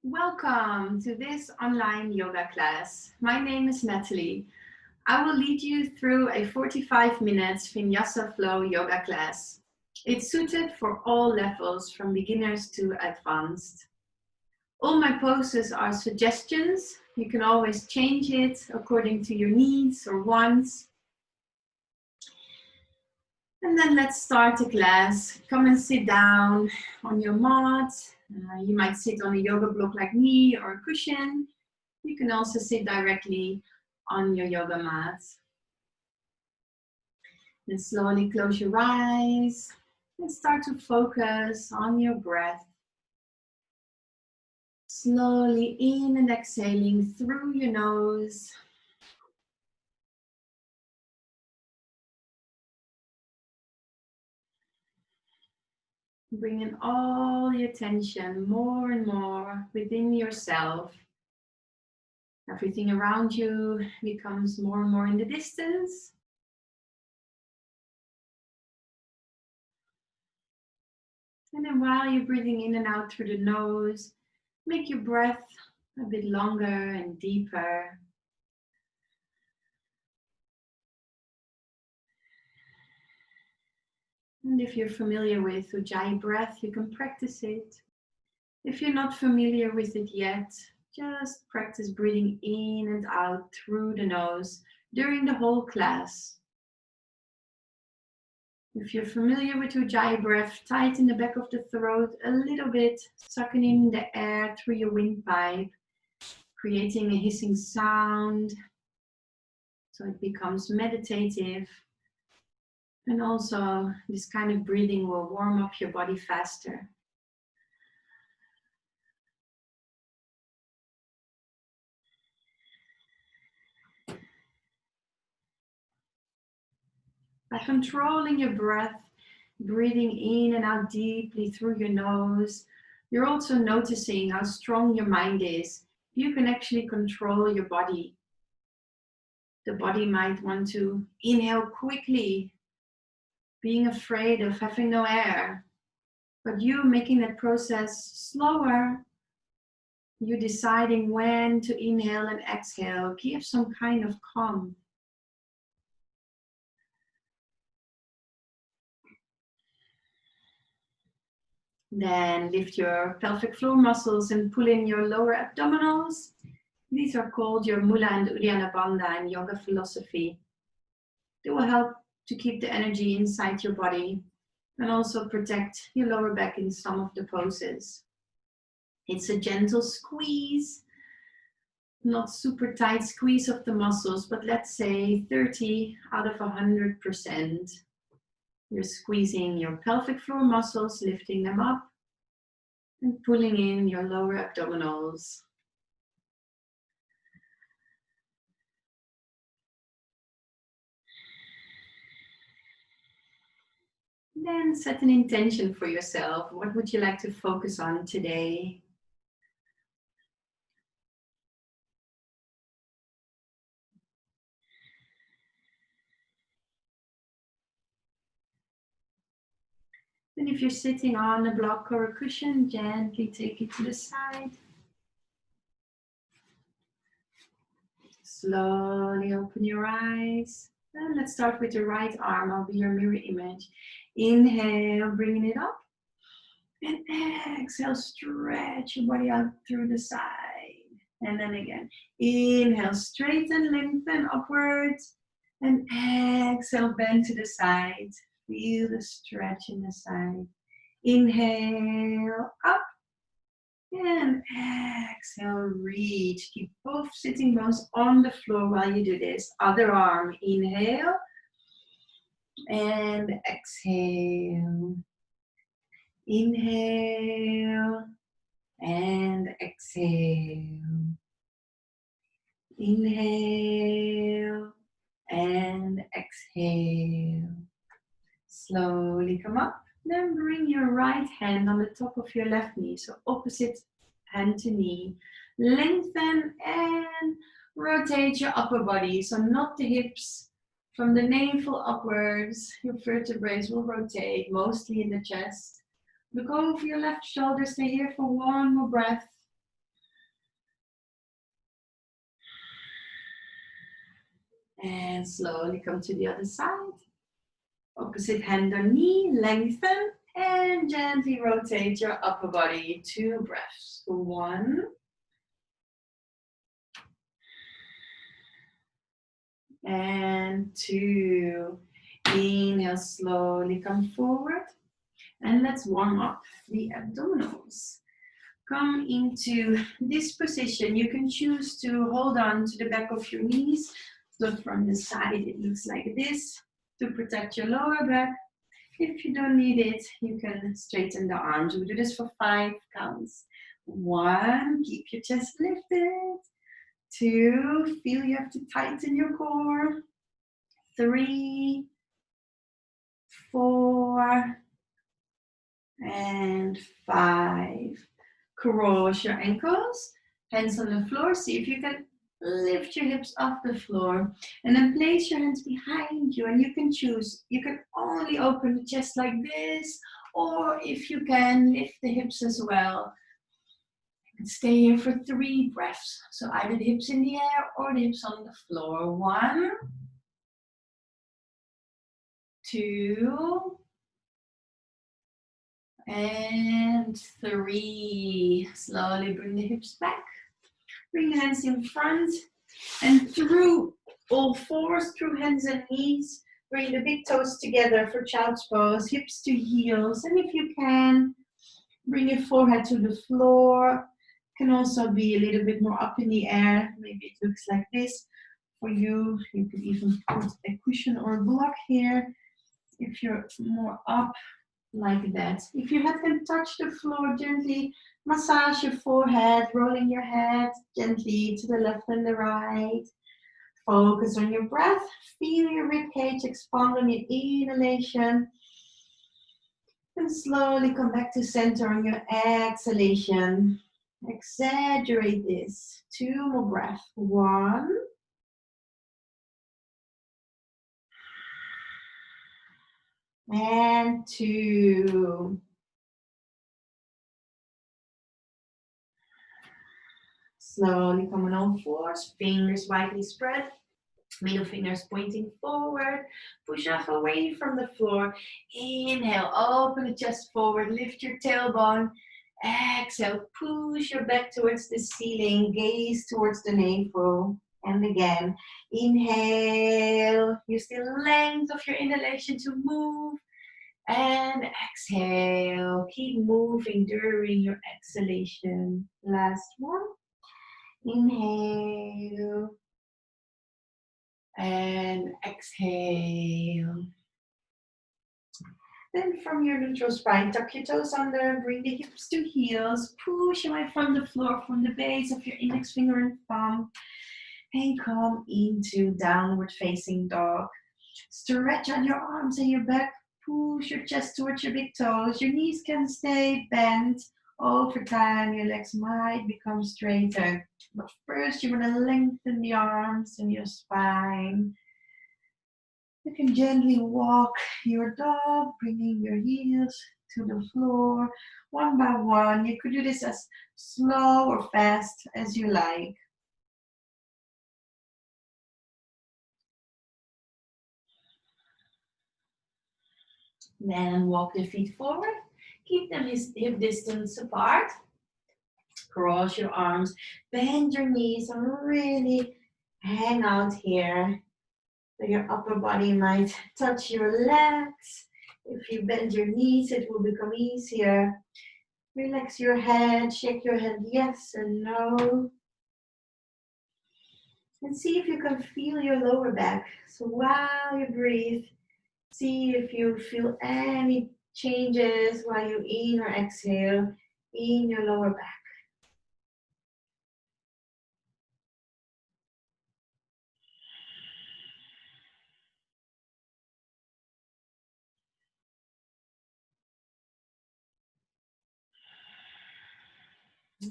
Welcome to this online yoga class. My name is Natalie. I will lead you through a 45 minutes Vinyasa flow yoga class. It's suited for all levels, from beginners to advanced. All my poses are suggestions. You can always change it according to your needs or wants. And then let's start the class. Come and sit down on your mat. You might sit on a yoga block like me or a cushion. You can also sit directly on your yoga mat. And slowly close your eyes and start to focus on your breath. Slowly in and exhaling through your nose. Bringing all your attention more and more within yourself. Everything around you becomes more and more in the distance. And then while you're breathing in and out through the nose, make your breath a bit longer and deeper. And if you're familiar with Ujjayi breath, you can practice it. If you're not familiar with it yet, just practice breathing in and out through the nose during the whole class. If you're familiar with Ujjayi breath, tighten the back of the throat a little bit, sucking in the air through your windpipe, creating a hissing sound, so it becomes meditative. And also, this kind of breathing will warm up your body faster. By controlling your breath, breathing in and out deeply through your nose, you're also noticing how strong your mind is. You can actually control your body. The body might want to inhale quickly, being afraid of having no air. But you making that process slower, you deciding when to inhale and exhale, give some kind of calm. Then lift your pelvic floor muscles and pull in your lower abdominals. These are called your Mula and Uddiyana Bandha in yoga philosophy. They will help to keep the energy inside your body and also protect your lower back in some of the poses. It's a gentle squeeze, not super tight squeeze of the muscles, but let's say 30 out of 100%. You're squeezing your pelvic floor muscles, lifting them up and pulling in your lower abdominals. Then set an intention for yourself. What would you like to focus on today? Then if you're sitting on a block or a cushion, gently take it to the side. Slowly open your eyes. And let's start with the right arm. I'll be your mirror image. Inhale, bringing it up. And exhale, stretch your body out through the side. And then again. Inhale, straighten, lengthen upwards. And exhale, bend to the side. Feel the stretch in the side. Inhale, up. And exhale, reach. Keep both sitting bones on the floor while you do this. Other arm, inhale. And exhale. Inhale. And exhale. Inhale. And exhale. Slowly come up. Then bring your right hand on the top of your left knee, so opposite hand to knee. Lengthen and rotate your upper body, so not the hips. From the navel upwards, your vertebrae will rotate, mostly in the chest. Look over your left shoulder, stay here for one more breath. And slowly come to the other side. Opposite hand or knee, lengthen. And gently rotate your upper body. 2 breaths. 1. And 2. Inhale, slowly come forward. And let's warm up the abdominals. Come into this position. You can choose to hold on to the back of your knees. Look from the side, it looks like this to protect your lower back. If you don't need it, you can straighten the arms. We do this for 5 counts. 1, keep your chest lifted. 2, feel you have to tighten your core. 3, 4, and 5. Cross your ankles, hands on the floor. See if you can lift your hips off the floor. And then place your hands behind you. And you can choose. You can only open the chest like this. Or if you can, lift the hips as well. You can stay here for 3 breaths. So either the hips in the air or the hips on the floor. 1, 2, and 3. Slowly bring the hips back. Bring the hands in front and through all 4s, through hands and knees. Bring the big toes together for child's pose, hips to heels. And if you can, bring your forehead to the floor. Can also be a little bit more up in the air. Maybe it looks like this. For you, you could even put a cushion or a block here. If you're more up, like that. If your head can touch the floor, gently massage your forehead, rolling your head gently to the left and the right. Focus on your breath. Feel your ribcage expand on your inhalation. And slowly come back to center on your exhalation. Exaggerate this. 2 more breaths. 1. And 2. Slowly coming on 4s, fingers widely spread, middle fingers pointing forward, push off away from the floor. Inhale, open the chest forward, lift your tailbone. Exhale, push your back towards the ceiling, gaze towards the navel. And again, inhale, use the length of your inhalation to move. And exhale, keep moving during your exhalation. Last one. Inhale and exhale. Then from your neutral spine, tuck your toes under, bring the hips to heels, push away from the floor, from the base of your index finger and thumb, and come into downward facing dog. Stretch on your arms and your back, push your chest towards your big toes. Your knees can stay bent. Over time, your legs might become straighter. But first, you want to lengthen the arms and your spine. You can gently walk your dog, bringing your heels to the floor, one by one. You could do this as slow or fast as you like. Then walk the feet forward. Keep them hip distance apart. Cross your arms, bend your knees, and really hang out here. So your upper body might touch your legs. If you bend your knees, it will become easier. Relax your head, shake your head yes and no. And see if you can feel your lower back. So while you breathe, see if you feel any changes while you in or exhale in your lower back.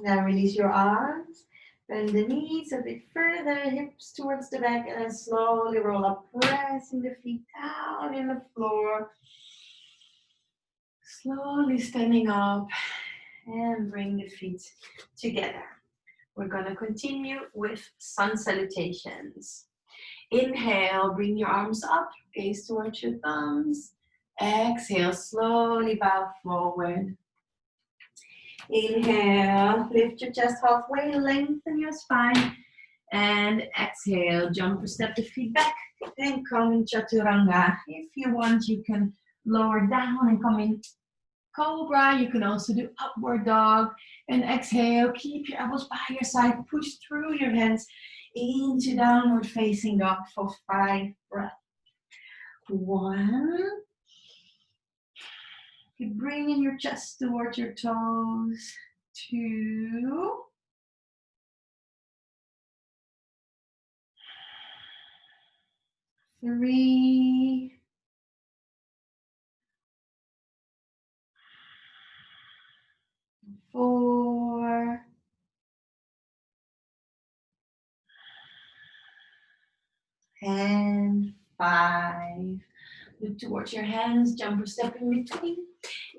Now release your arms, bend the knees a bit further, hips towards the back, and then slowly roll up, pressing the feet down in the floor. Slowly standing up and bring the feet together. We're going to continue with sun salutations. Inhale, bring your arms up, gaze towards your thumbs. Exhale, slowly bow forward. Inhale, lift your chest halfway, lengthen your spine. And exhale, jump or step the feet back. Then come in Chaturanga. If you want, you can lower down and come in Cobra. You can also do upward dog. And exhale, keep your elbows by your side. Push through your hands into downward facing dog for 5 breaths. 1. Keep bringing your chest towards your toes. 2. 3. 4. And 5. Look towards your hands, jump or step in between.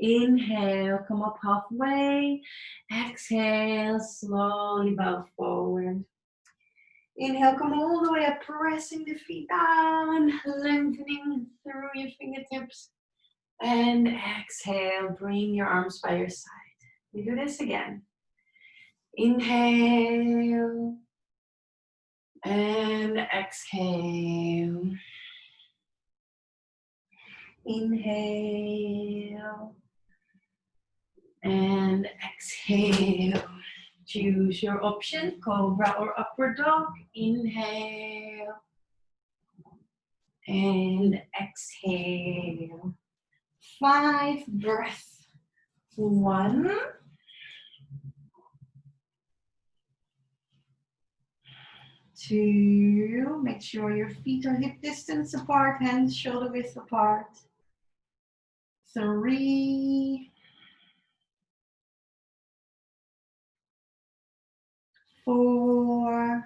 Inhale, come up halfway. Exhale, slowly bow forward. Inhale, come all the way up, pressing the feet down, lengthening through your fingertips. And exhale, bring your arms by your side. We do this again. Inhale. And exhale. Inhale. And exhale. Choose your option, Cobra or Upward Dog. Inhale. And exhale. 5 breaths. 1. 2. Make sure your feet are hip distance apart, hands shoulder width apart. 3. 4.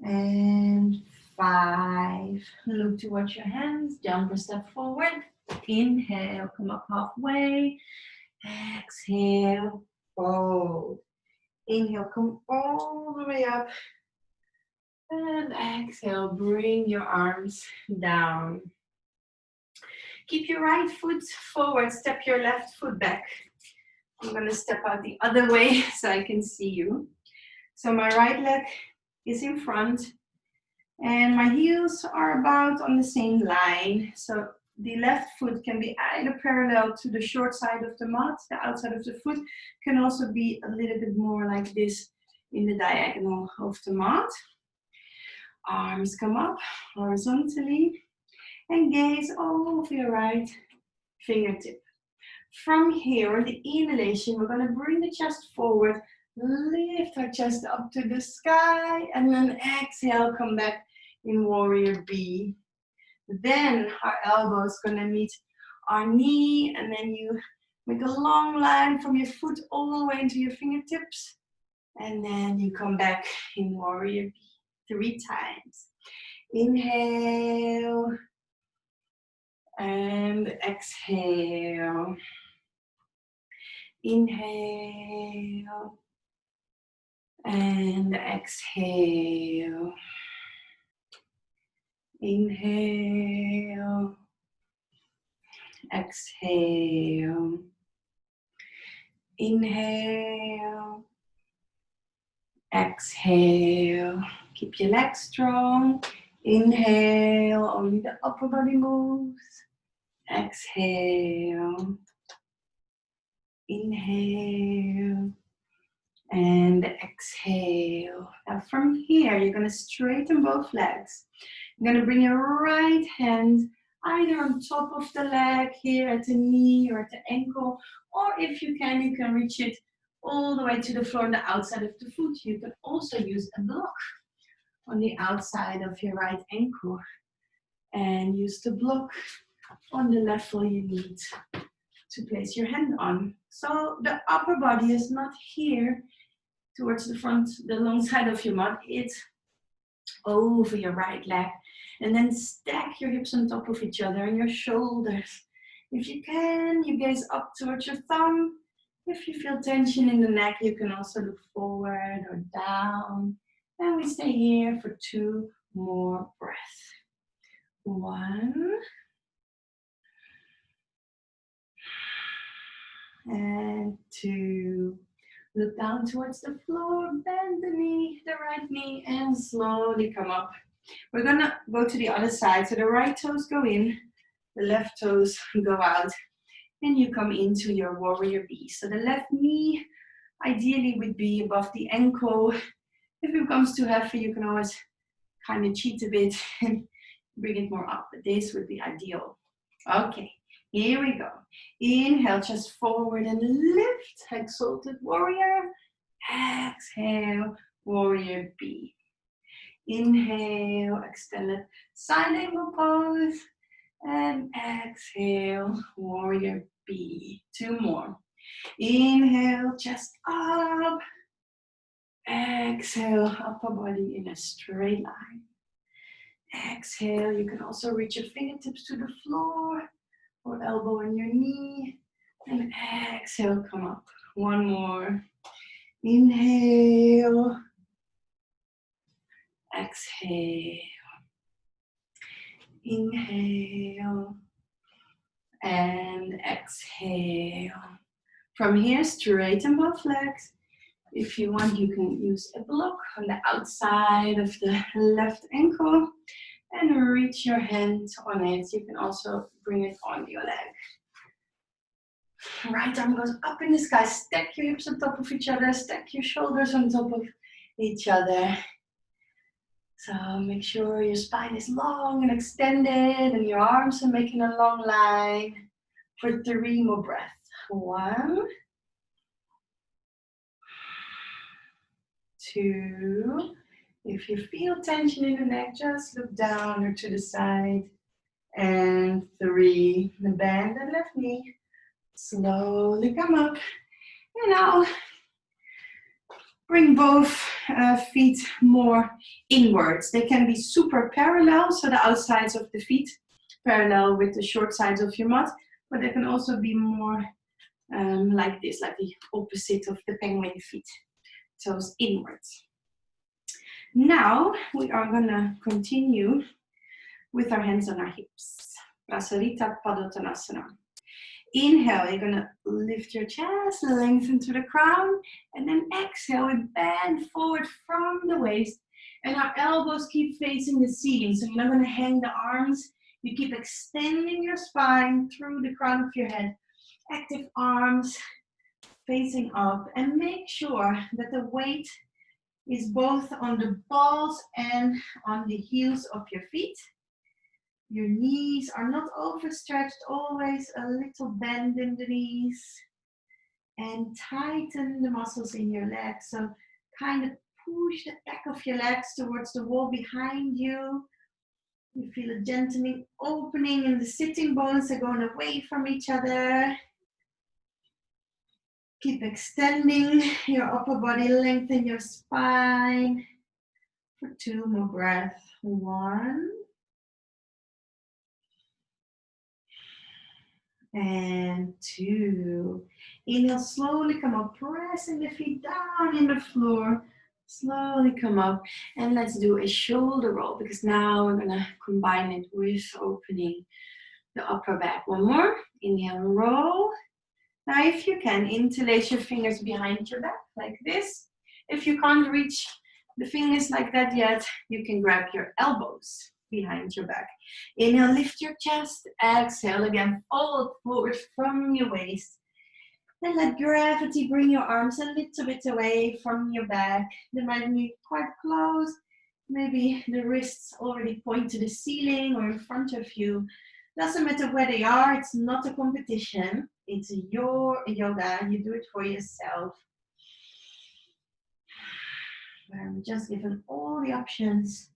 And 5. Look towards your hands, jump or step forward. Inhale, come up halfway. Exhale, fold. Inhale, come all the way up. And exhale, bring your arms down. Keep your right foot forward, step your left foot back. I'm gonna step out the other way so I can see you. So my right leg is in front and my heels are about on the same line. So the left foot can be either parallel to the short side of the mat, the outside of the foot can also be a little bit more like this in the diagonal of the mat. Arms come up horizontally and gaze over your right fingertip. From here, the inhalation, we're going to bring the chest forward, lift our chest up to the sky, and then exhale, come back in Warrior B. Then our elbow is going to meet our knee, and then you make a long line from your foot all the way into your fingertips, and then you come back in Warrior B 3 times. Inhale and exhale. Inhale and exhale. Inhale, exhale. Inhale, exhale. Keep your legs strong. Inhale, only the upper body moves. Exhale. Inhale and exhale. Now from here, you're going to straighten both legs. You're going to bring your right hand either on top of the leg here at the knee or at the ankle, or if you can reach it all the way to the floor on the outside of the foot. You can also use a block on the outside of your right ankle and use the block on the level you need to place your hand on. So the upper body is not here towards the front, the long side of your mat. It's over your right leg. And then stack your hips on top of each other and your shoulders. If you can, you gaze up towards your thumb If you feel tension in the neck, you can also look forward or down. And we stay here for 2 more breaths. 1. And 2. Look down towards the floor, bend the knee, the right knee, and slowly come up. We're gonna go to the other side. So the right toes go in, the left toes go out, and you come into your warrior bee. So the left knee ideally would be above the ankle. If it becomes too heavy, you can always kind of cheat a bit and bring it more up, but this would be ideal. Okay, here we go. Inhale, chest forward and lift, exalted warrior. Exhale, warrior bee. Inhale, extended side angle pose. And exhale, warrior bee. 2 more. Inhale, chest up. Exhale, upper body in a straight line. Exhale, you can also reach your fingertips to the floor or elbow on your knee. And exhale, come up. 1 more. Inhale. Exhale. Inhale. And exhale. From here, straighten both legs. If you want, you can use a block on the outside of the left ankle and reach your hand on it. You can also bring it on your leg. Right arm goes up in the sky. Stack your hips on top of each other. Stack your shoulders on top of each other. So make sure your spine is long and extended and your arms are making a long line for 3 more breaths. 1, 2. If you feel tension in the neck, just look down or to the side. And 3, bend the left knee. Slowly come up. And now bring both feet more inwards. They can be super parallel, so the outsides of the feet parallel with the short sides of your mat, but they can also be more like this, like the opposite of the penguin feet. Toes inwards. Now we are gonna continue with our hands on our hips. Prasarita Padottanasana. Inhale, you're gonna lift your chest, lengthen to the crown, and then exhale, we bend forward from the waist, and our elbows keep facing the ceiling. So you're not gonna hang the arms, you keep extending your spine through the crown of your head. Active arms facing up, and make sure that the weight is both on the balls and on the heels of your feet. Your knees are not overstretched, always a little bend in the knees. And tighten the muscles in your legs. So kind of push the back of your legs towards the wall behind you. You feel a gentle opening in the sitting bones. They're going away from each other. Keep extending your upper body, lengthen your spine for 2 more breaths. 1. And 2. Inhale, slowly come up, pressing the feet down in the floor. Slowly come up, and let's do a shoulder roll, because now we're gonna combine it with opening the upper back. 1 more. Inhale, roll. Now, if you can, interlace your fingers behind your back like this. If you can't reach the fingers like that yet, you can grab your elbows behind your back. Inhale, lift your chest. Exhale again, fold forward from your waist. Then let gravity bring your arms a little bit away from your back. They might be quite close. Maybe the wrists already point to the ceiling or in front of you. Doesn't matter where they are, it's not a competition. It's your yoga, you do it for yourself. I'm just given all the options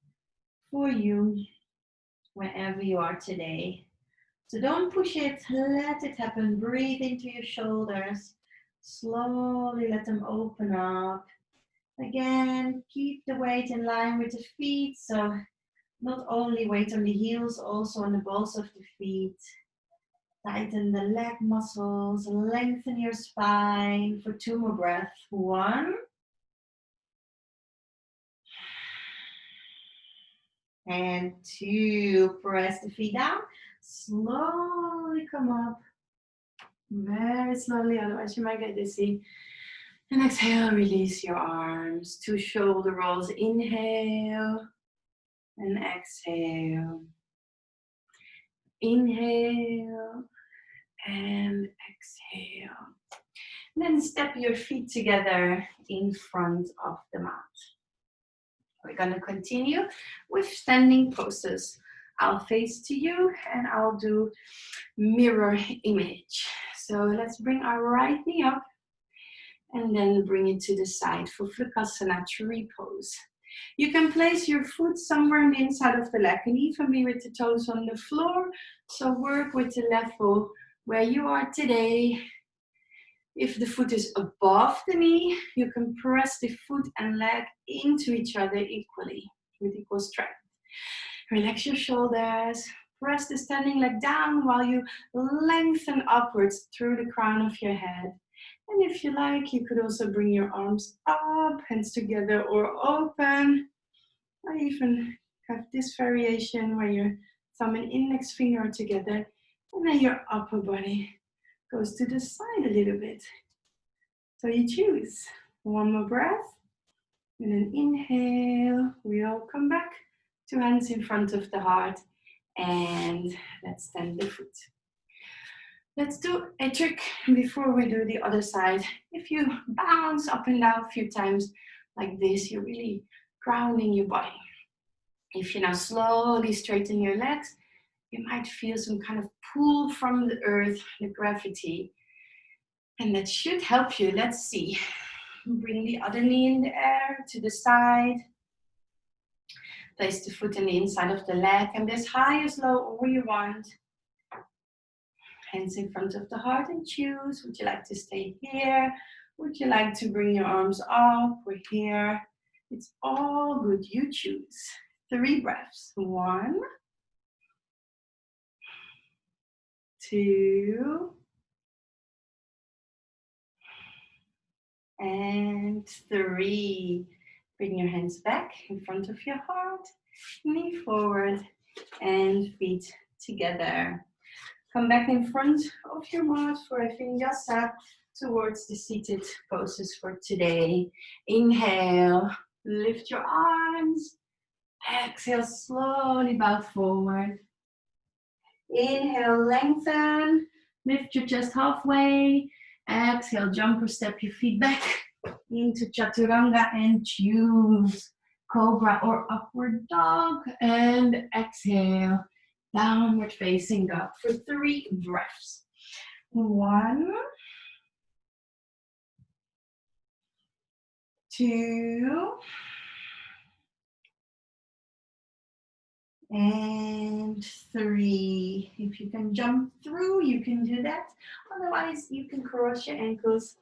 for you wherever you are today. So don't push it, let it happen. Breathe into your shoulders. Slowly let them open up. Again, keep the weight in line with the feet. So not only weight on the heels, also on the balls of the feet. Tighten the leg muscles, lengthen your spine for 2 more breaths. 1. And 2. Press the feet down. Slowly come up. Very slowly, otherwise you might get dizzy. And exhale, release your arms. 2 shoulder rolls. Inhale and exhale. Inhale and exhale. And then step your feet together in front of the mat. We're going to continue with standing poses. I'll face to you and I'll do mirror image. So let's bring our right knee up and then bring it to the side for Flukasana tree pose. You can place your foot somewhere on the inside of the leg and even be with the toes on the floor. So work with the level where you are today. If the foot is above the knee, you can press the foot and leg into each other equally with equal strength. Relax your shoulders. Press the standing leg down while you lengthen upwards through the crown of your head. And if you like, you could also bring your arms up, hands together or open. Or even have this variation where your thumb and index finger are together. And then your upper body goes to the side a little bit. So you choose. 1 more breath. And then inhale. We all come back. 2 hands in front of the heart. And let's stand the foot. Let's do a trick before we do the other side. If you bounce up and down a few times like this, you're really grounding your body. If you now slowly straighten your legs, you might feel some kind of pull from the earth, the gravity. And that should help you. Let's see. Bring the other knee in the air to the side. Place the foot on the inside of the leg and be as high as low or you want. Hands in front of the heart and choose. Would you like to stay here? Would you like to bring your arms up or here? It's all good. You choose. 3 breaths. 1, 2, and 3. Bring your hands back in front of your heart. Knee forward and feet together. Come back in front of your mat for a vinyasa towards the seated poses for today. Inhale, lift your arms. Exhale, slowly bow forward. Inhale, lengthen. Lift your chest halfway. Exhale, jump or step your feet back into Chaturanga and choose Cobra or Upward Dog. And exhale, downward facing dog for 3 breaths. 1, 2, and 3. If you can jump through, you can do that. Otherwise, you can cross your ankles,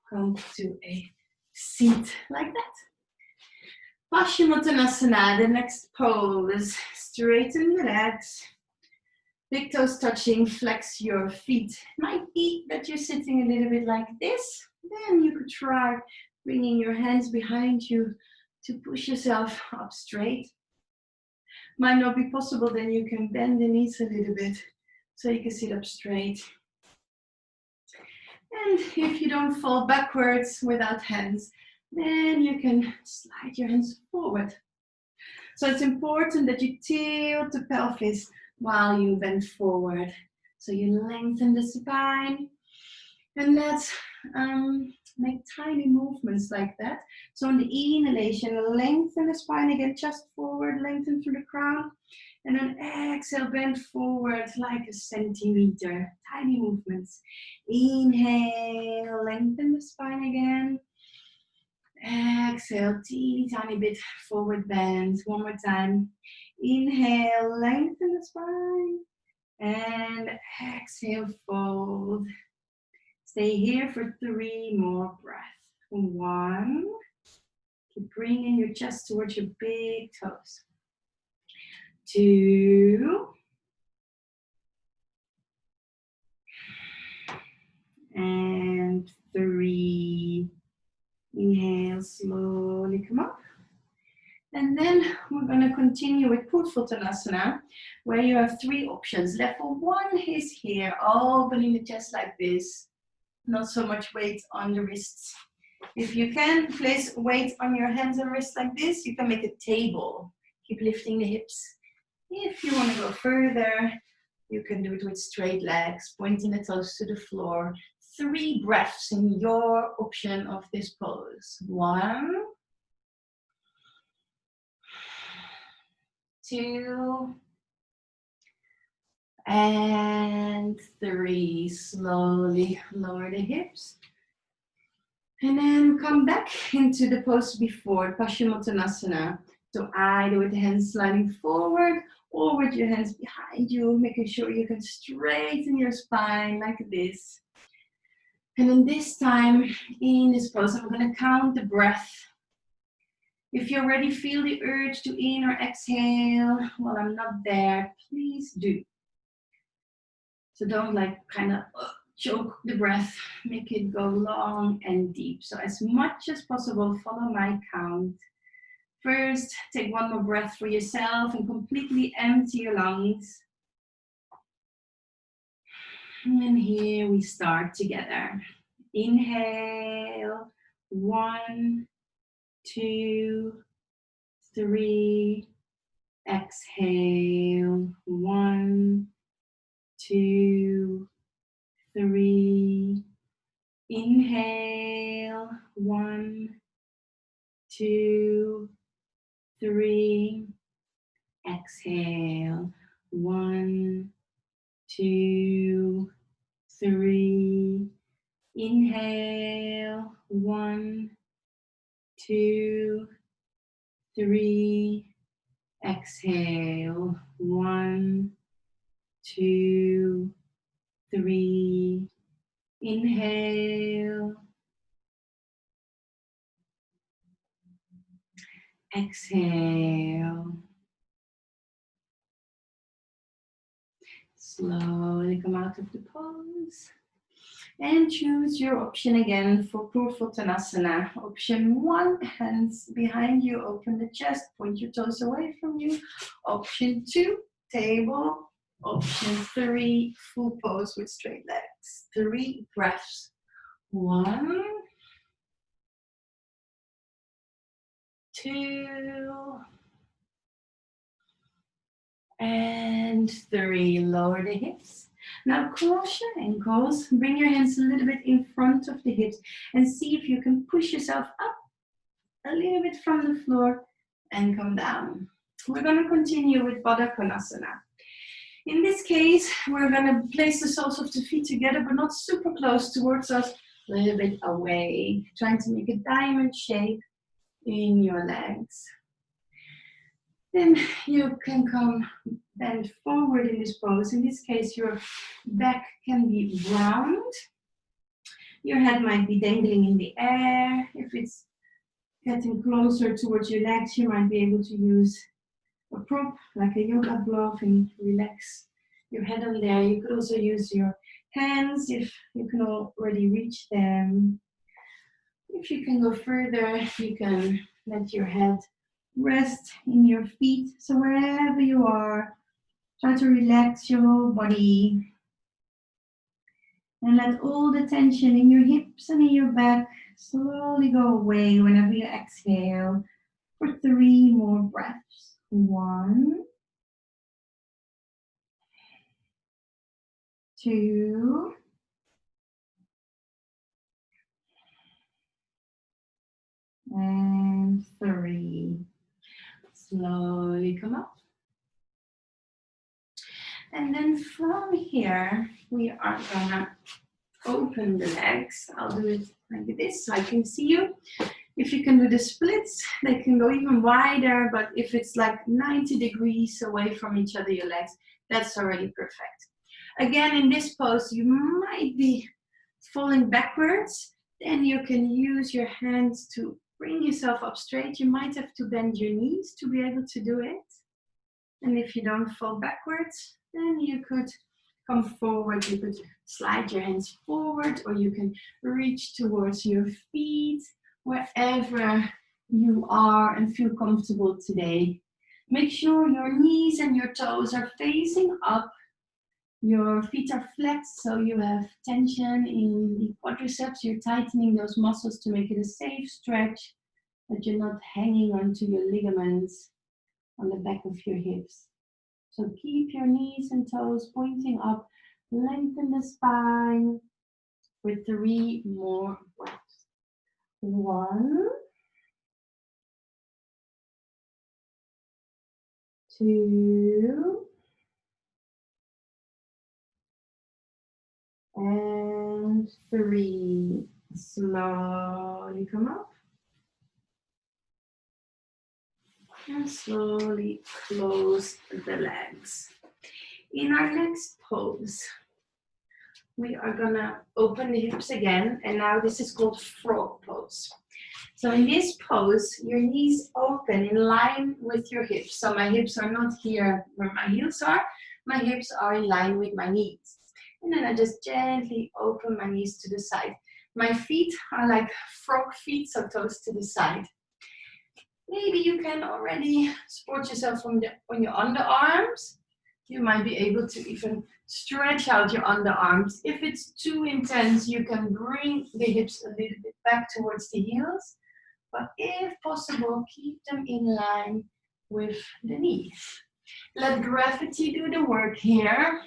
come to a seat like that. Paschimottanasana, the next pose. Straighten the legs. Big toes touching, flex your feet. Might be that you're sitting a little bit like this. Then you could try bringing your hands behind you to push yourself up straight. Might not be possible, then you can bend the knees a little bit so you can sit up straight. And if you don't fall backwards without hands, then you can slide your hands forward. So it's important that you tilt the pelvis while you bend forward. So you lengthen the spine. And let's make tiny movements like that. So on the inhalation, lengthen the spine again, chest forward, lengthen through the crown. And then exhale, bend forward like a centimeter. Tiny movements. Inhale, lengthen the spine again. Exhale, teeny tiny bit forward bend. 1 more time. Inhale, lengthen the spine. And exhale, fold. Stay here for 3 more breaths. 1. Keep bringing your chest towards your big toes. 2. going to continue with Purvottanasana, where you have 3 options. Level 1 is here, opening the chest like this. Not so much weight on the wrists. If you can place weight on your hands and wrists like this, you can make a table. Keep lifting the hips. If you want to go further, you can do it with straight legs, pointing the toes to the floor. 3 breaths in your option of this pose. 1, 2, and 3. Slowly lower the hips. And then come back into the pose before, Paschimottanasana. So either with the hands sliding forward or with your hands behind you, making sure you can straighten your spine like this. And then this time, in this pose, I'm going to count the breath. If you already feel the urge to in or exhale while I'm not there, please do. So don't like kind of choke the breath, make it go long and deep. So as much as possible, follow my count. First, take 1 more breath for yourself and completely empty your lungs. And here we start together. Inhale, 1, 2, 3. Exhale, 1, 2, 3. Inhale, 1, 2, 3. Exhale, 1, 2, 3. Inhale, 1, 2, 3. Exhale, 1, 2, 3. Inhale. Exhale. Slowly come out of the pose. And choose your option again for Purvottanasana. Option 1, hands behind you, open the chest, point your toes away from you. Option 2, table. Option 3, full pose with straight legs. 3 breaths. 1, 2, and 3. Lower the hips. Now cross your ankles, bring your hands a little bit in front of the hips and see if you can push yourself up a little bit from the floor and come down. We're going to continue with Baddha Konasana. In this case, we're going to place the soles of the feet together, but not super close towards us, a little bit away, trying to make a diamond shape in your legs. Then you can come bend forward in this pose. In this case, your back can be round. Your head might be dangling in the air. If it's getting closer towards your legs, you might be able to use a prop, like a yoga block, and relax your head on there. You could also use your hands if you can already reach them. If you can go further, you can let your head rest in your feet. So wherever you are, try to relax your whole body. And let all the tension in your hips and in your back slowly go away whenever you exhale for 3 more breaths. 1, 2, and 3. Slowly come up. And then from here, we are gonna open the legs. I'll do it like this so I can see you. If you can do the splits, they can go even wider, but if it's like 90 degrees away from each other, your legs, that's already perfect. Again, in this pose, you might be falling backwards. Then you can use your hands to bring yourself up straight. You might have to bend your knees to be able to do it. And if you don't fall backwards, then you could come forward. You could slide your hands forward, or you can reach towards your feet, wherever you are and feel comfortable today. Make sure your knees and your toes are facing up. Your feet are flexed, so you have tension in the quadriceps. You're tightening those muscles to make it a safe stretch, that you're not hanging onto your ligaments on the back of your hips. So keep your knees and toes pointing up. Lengthen the spine for 3 more breaths. 1, 2, and 3. Slowly come up. And slowly close the legs. In our next pose, we are gonna open the hips again, and now this is called frog pose. So in this pose, your knees open in line with your hips. So my hips are not here where my heels are, my hips are in line with my knees. And then I just gently open my knees to the side. My feet are like frog feet, so toes to the side. Maybe you can already support yourself on your underarms. You might be able to even stretch out your underarms. If it's too intense, you can bring the hips a little bit back towards the heels. But if possible, keep them in line with the knees. Let gravity do the work here.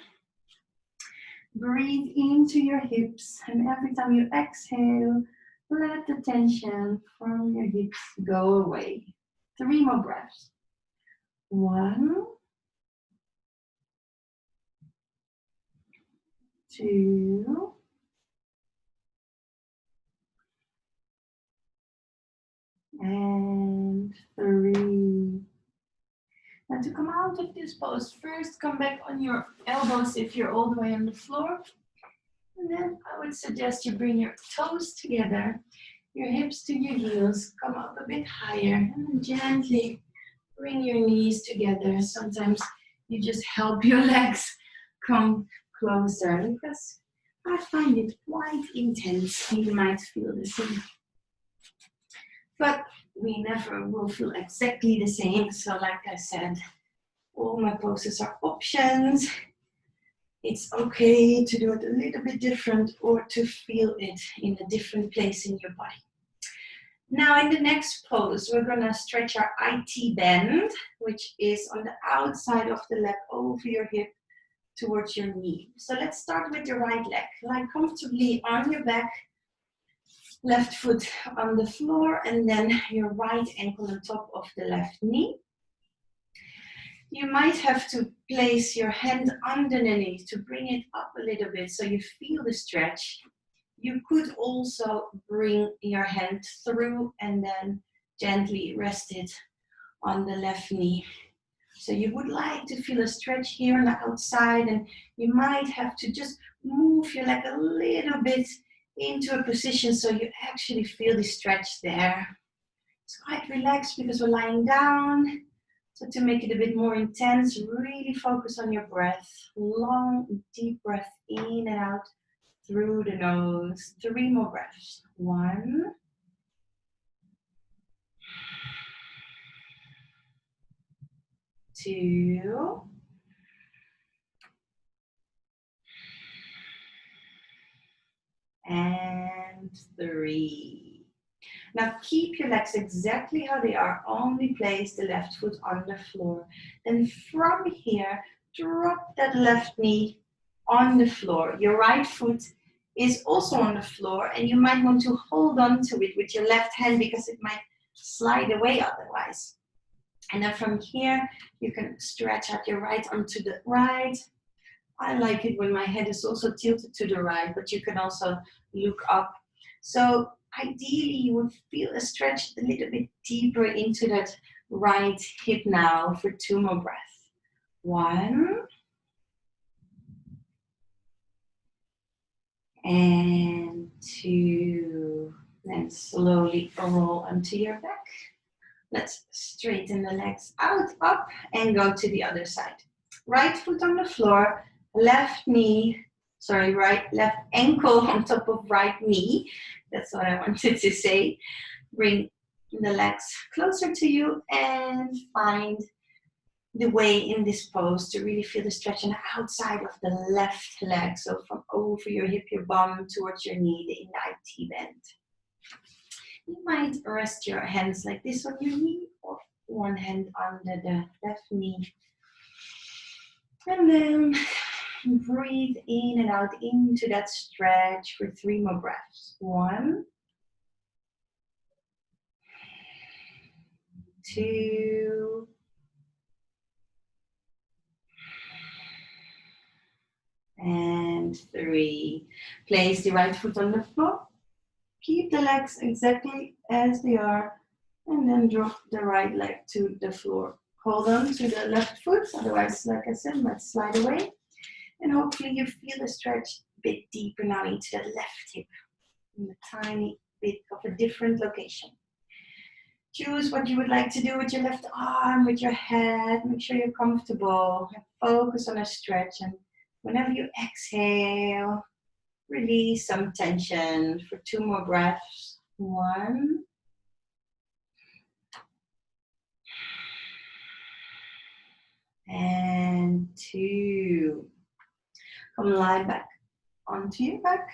Breathe into your hips, and every time you exhale, let the tension from your hips go away. 3 more breaths. 1, 2, and 3. Now to come out of this pose, first come back on your elbows if you're all the way on the floor. And then I would suggest you bring your toes together, your hips to your heels, come up a bit higher, and then gently bring your knees together. Sometimes you just help your legs come closer, because I find it quite intense. You might feel the same. But we never will feel exactly the same. So like I said, all my poses are options. It's okay to do it a little bit different or to feel it in a different place in your body. Now in the next pose, we're gonna stretch our IT bend, which is on the outside of the leg over your hip towards your knee. So let's start with the right leg. Lie comfortably on your back, left foot on the floor, and then your right ankle on top of the left knee. You might have to place your hand underneath to bring it up a little bit so you feel the stretch. You could also bring your hand through and then gently rest it on the left knee. So you would like to feel a stretch here on the outside, and you might have to just move your leg a little bit into a position so you actually feel the stretch there. It's quite relaxed because we're lying down. So to make it a bit more intense, really focus on your breath. Long, deep breath in and out through the nose. 3 more breaths. 1, 2, and 3. Now keep your legs exactly how they are. Only place the left foot on the floor. Then from here, drop that left knee on the floor. Your right foot is also on the floor, and you might want to hold on to it with your left hand because it might slide away otherwise. And then from here, you can stretch out your right arm to the right. I like it when my head is also tilted to the right, but you can also look up. So ideally, you would feel a stretch a little bit deeper into that right hip now for 2 more breaths. 1, and 2. Then slowly roll onto your back. Let's straighten the legs out, up, and go to the other side. Right foot on the floor, left ankle on top of right knee. That's what I wanted to say. Bring the legs closer to you and find the way in this pose to really feel the stretch on the outside of the left leg. So from over your hip, your bum towards your knee, the inline T-bend. You might rest your hands like this on your knee or one hand under the left knee. And then breathe in and out into that stretch for 3 more breaths. 1, 2, and 3. Place the right foot on the floor. Keep the legs exactly as they are. And then drop the right leg to the floor. Hold on to the left foot. Otherwise, like I said, it might slide away. And hopefully you feel the stretch a bit deeper now into the left hip. In a tiny bit of a different location. Choose what you would like to do with your left arm, with your head. Make sure you're comfortable. And focus on a stretch. And whenever you exhale, release some tension for 2 more breaths. 1. And 2. Come lie back onto your back.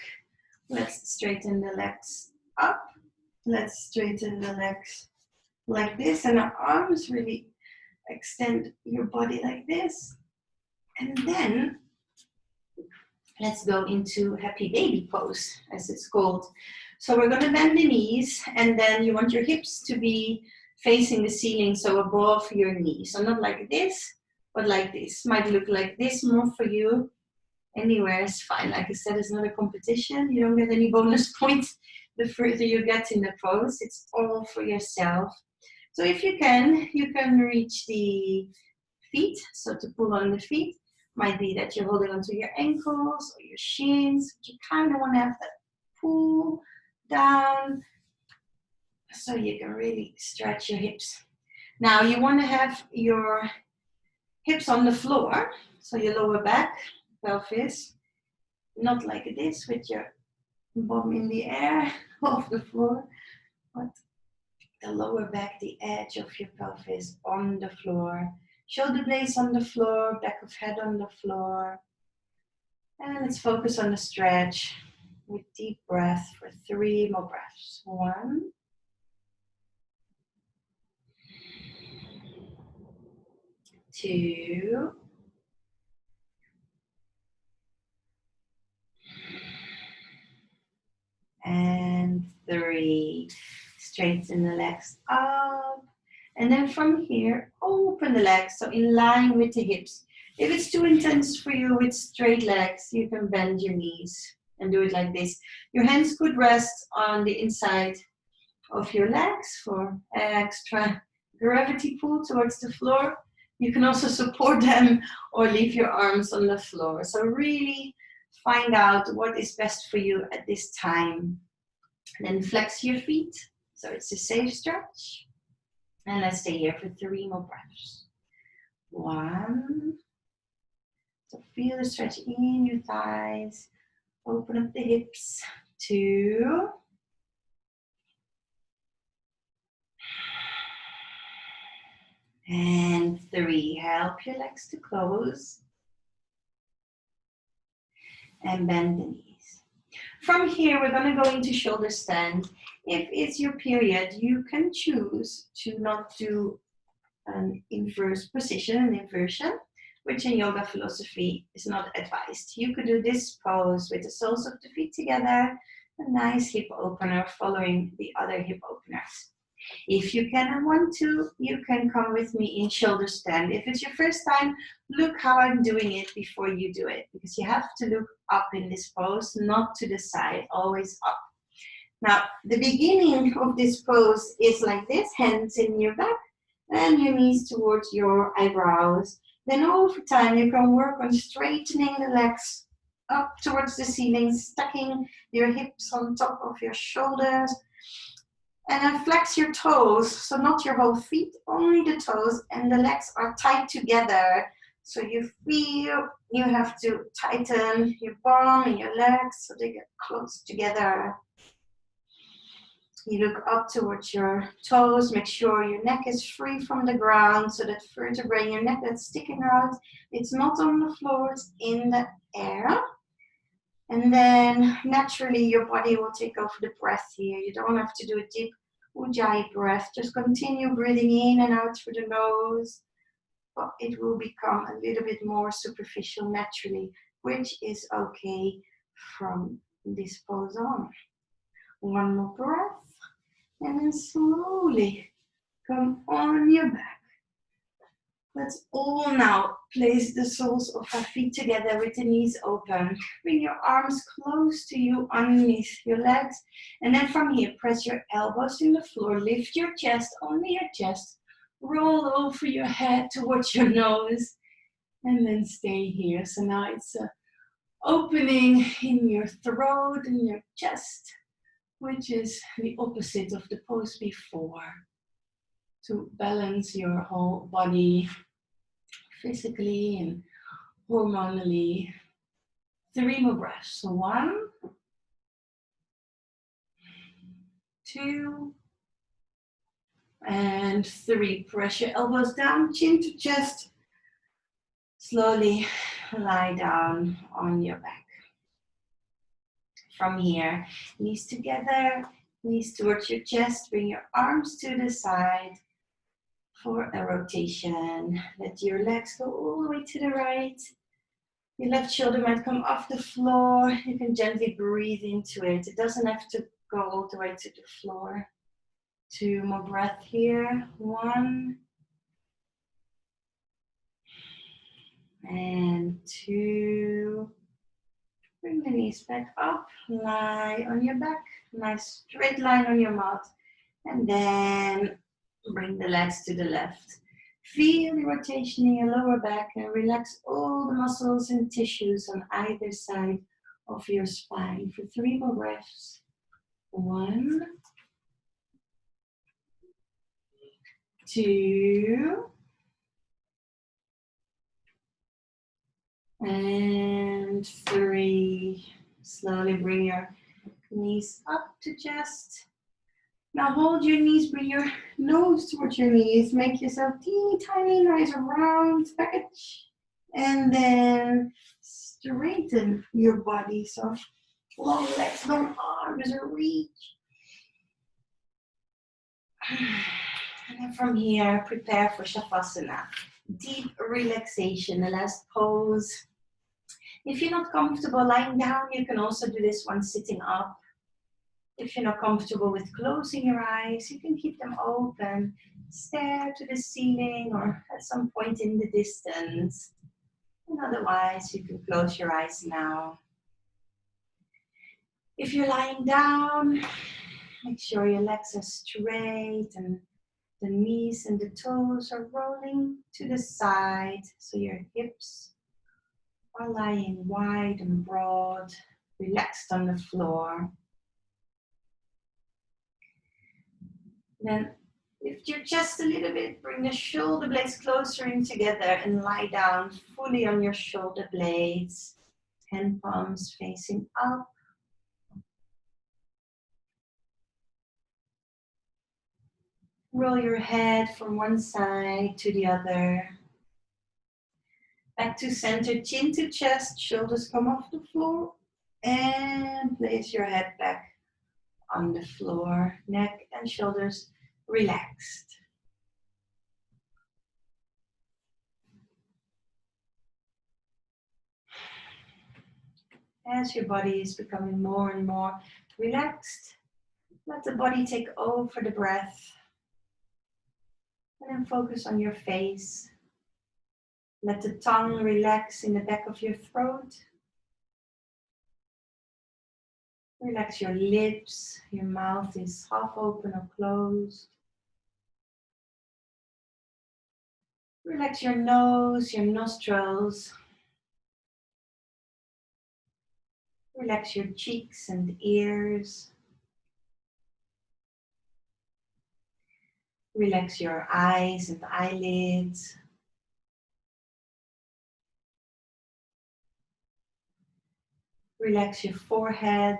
Let's straighten the legs up. Let's straighten the legs like this. And our arms really extend your body like this. And then let's go into happy baby pose, as it's called. So we're going to bend the knees. And then you want your hips to be facing the ceiling, so above your knees. So not like this, but like this. Might look like this more for you. Anywhere is fine. Like I said, it's not a competition. You don't get any bonus points the further you get in the pose. It's all for yourself. So if you can reach the feet. So to pull on the feet might be that you're holding onto your ankles or your shins. But you kind of want to have that pull down so you can really stretch your hips. Now you want to have your hips on the floor. So your lower back, pelvis, not like this with your bum in the air off the floor, but the lower back, the edge of your pelvis on the floor, shoulder blades on the floor, back of head on the floor. And let's focus on the stretch with deep breath for 3 more breaths. 1, 2, and 3. Straighten the legs up. And then from here, open the legs, so in line with the hips. If it's too intense for you with straight legs, you can bend your knees and do it like this. Your hands could rest on the inside of your legs for extra gravity pull towards the floor. You can also support them or leave your arms on the floor. So really find out what is best for you at this time. And then flex your feet, so it's a safe stretch. And let's stay here for 3 more breaths. 1. So feel the stretch in your thighs. Open up the hips. 2. And 3. Help your legs to close. And bend the knees. From here, we're going to go into shoulder stand. If it's your period, you can choose to not do an inverse position, an inversion, which in yoga philosophy is not advised. You could do this pose with the soles of the feet together, a nice hip opener following the other hip openers. If you can and want to, you can come with me in shoulder stand. If it's your first time, look how I'm doing it before you do it, because you have to look up in this pose, not to the side, always up. Now, the beginning of this pose is like this, hands in your back and your knees towards your eyebrows. Then over time, you can work on straightening the legs up towards the ceiling, stacking your hips on top of your shoulders. And then flex your toes, so not your whole feet, only the toes, and the legs are tied together. So you feel you have to tighten your bum and your legs so they get close together. You look up towards your toes. Make sure your neck is free from the ground, so that vertebrae in your neck that's sticking out, it's not on the floor, it's in the air. And then naturally your body will take over the breath here. You don't have to do a deep Ujjayi breath. Just continue breathing in and out through the nose. But it will become a little bit more superficial naturally, which is okay from this pose on. One more breath. And then slowly come on your back. Let's all now place the soles of our feet together with the knees open. Bring your arms close to you underneath your legs. And then from here, press your elbows in the floor. Lift your chest, only your chest. Roll over your head towards your nose. And then stay here. So now it's an opening in your throat and your chest, which is the opposite of the pose before. To balance your whole body physically and hormonally. 3 more breaths. So 1, 2, and 3. Press your elbows down, chin to chest. Slowly lie down on your back. From here, knees together, knees towards your chest. Bring your arms to the side for a rotation. Let your legs go all the way to the right. Your left shoulder might come off the floor. You can gently breathe into it. It doesn't have to go all the way to the floor. 2 more breaths here. 1 and 2. Bring the knees back up. Lie on your back. Nice straight line on your mat. And then bring the legs to the left. Feel the rotation in your lower back and relax all the muscles and tissues on either side of your spine for 3 more breaths. 1, 2, and 3. Slowly bring your knees up to chest. Now hold your knees, bring your nose towards your knees. Make yourself teeny tiny, nice round package. And then straighten your body. So long legs, long arms, reach. And then from here, prepare for Shavasana. Deep relaxation, the last pose. If you're not comfortable lying down, you can also do this one sitting up. If you're not comfortable with closing your eyes, you can keep them open. Stare to the ceiling or at some point in the distance. And otherwise, you can close your eyes now. If you're lying down, make sure your legs are straight and the knees and the toes are rolling to the side. So your hips are lying wide and broad, relaxed on the floor. Then lift your chest a little bit, bring the shoulder blades closer in together and lie down fully on your shoulder blades. Hand palms facing up. Roll your head from one side to the other. Back to center, chin to chest, shoulders come off the floor. And place your head back on the floor, neck and shoulders relaxed. As your body is becoming more and more relaxed, let the body take over the breath. And then focus on your face. Let the tongue relax in the back of your throat. Relax your lips, your mouth is half open or closed. Relax your nose, your nostrils. Relax your cheeks and ears. Relax your eyes and eyelids. Relax your forehead.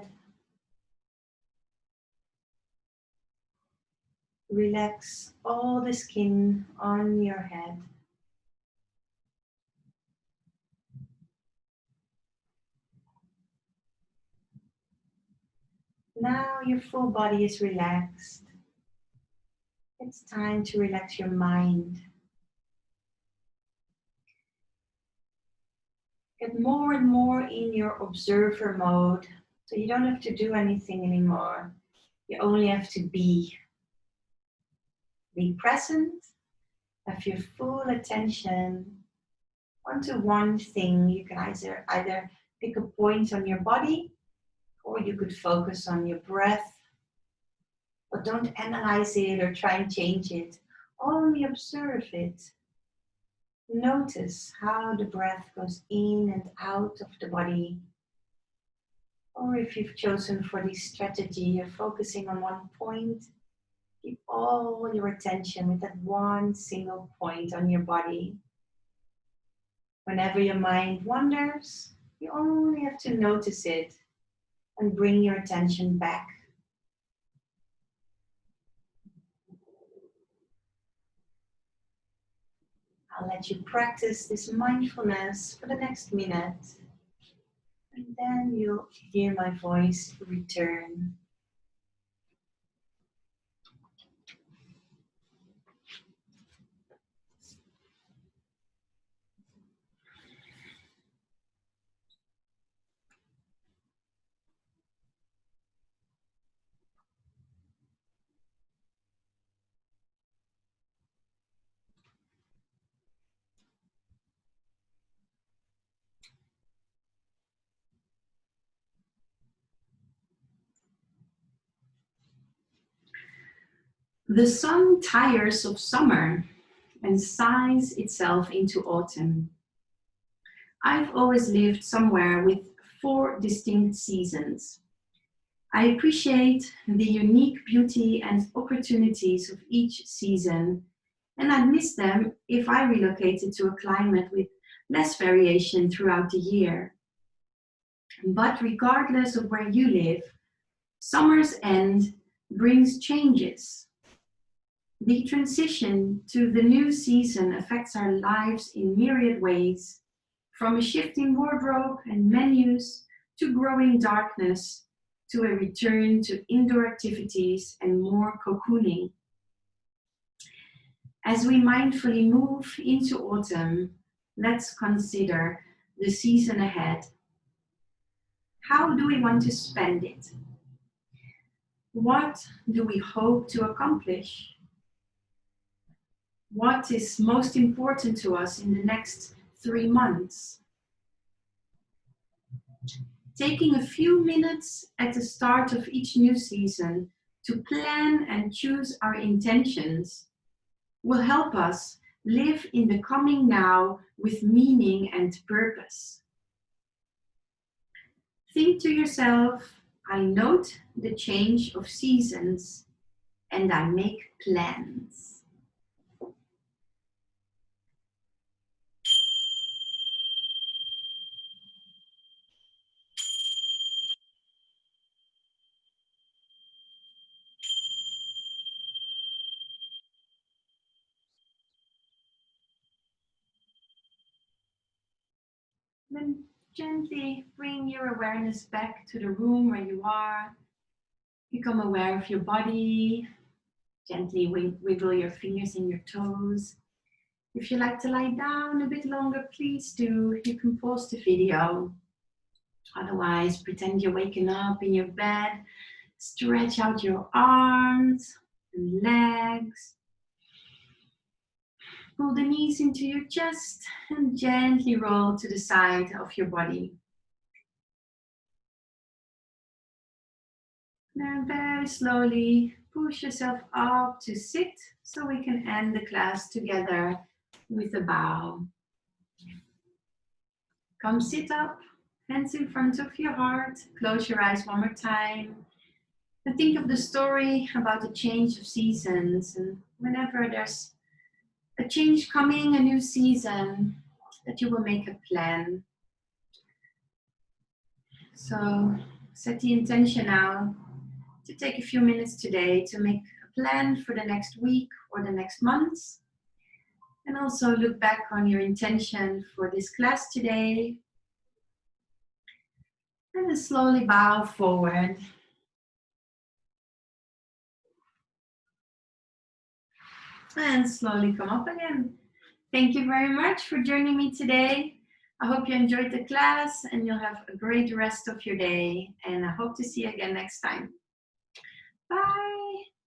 Relax all the skin on your head. Now your full body is relaxed. It's time to relax your mind. Get more and more in your observer mode, so you don't have to do anything anymore. You only have to be. Be present, have your full attention onto one thing. You can either pick a point on your body, or you could focus on your breath. But don't analyze it or try and change it. Only observe it. Notice how the breath goes in and out of the body. Or if you've chosen for this strategy, you're focusing on one point, keep all your attention with that one single point on your body. Whenever your mind wanders, you only have to notice it and bring your attention back. I'll let you practice this mindfulness for the next minute. And then you'll hear my voice return. The sun tires of summer and sighs itself into autumn. I've always lived somewhere with 4 distinct seasons. I appreciate the unique beauty and opportunities of each season, and I'd miss them if I relocated to a climate with less variation throughout the year. But regardless of where you live, summer's end brings changes. The transition to the new season affects our lives in myriad ways, from a shifting wardrobe and menus to growing darkness, to a return to indoor activities and more cocooning. As we mindfully move into autumn, let's consider the season ahead. How do we want to spend it? What do we hope to accomplish? What is most important to us in the next 3 months? Taking a few minutes at the start of each new season to plan and choose our intentions will help us live in the coming now with meaning and purpose. Think to yourself, I note the change of seasons and I make plans. Then gently bring your awareness back to the room where you are. Become aware of your body. Gently wiggle your fingers and your toes. If you like to lie down a bit longer, please do. You can pause the video. Otherwise, pretend you're waking up in your bed. Stretch out your arms and legs. Pull the knees into your chest and gently roll to the side of your body. Then very slowly push yourself up to sit so we can end the class together with a bow. Come sit up, hands in front of your heart. Close your eyes one more time. And think of the story about the change of seasons. And whenever there's a change coming, a new season, that you will make a plan. So set the intention now to take a few minutes today to make a plan for the next week or the next months. And also look back on your intention for this class today. And then slowly bow forward. And slowly come up again. Thank you very much for joining me today. I hope you enjoyed the class and you'll have a great rest of your day. And I hope to see you again next time. Bye.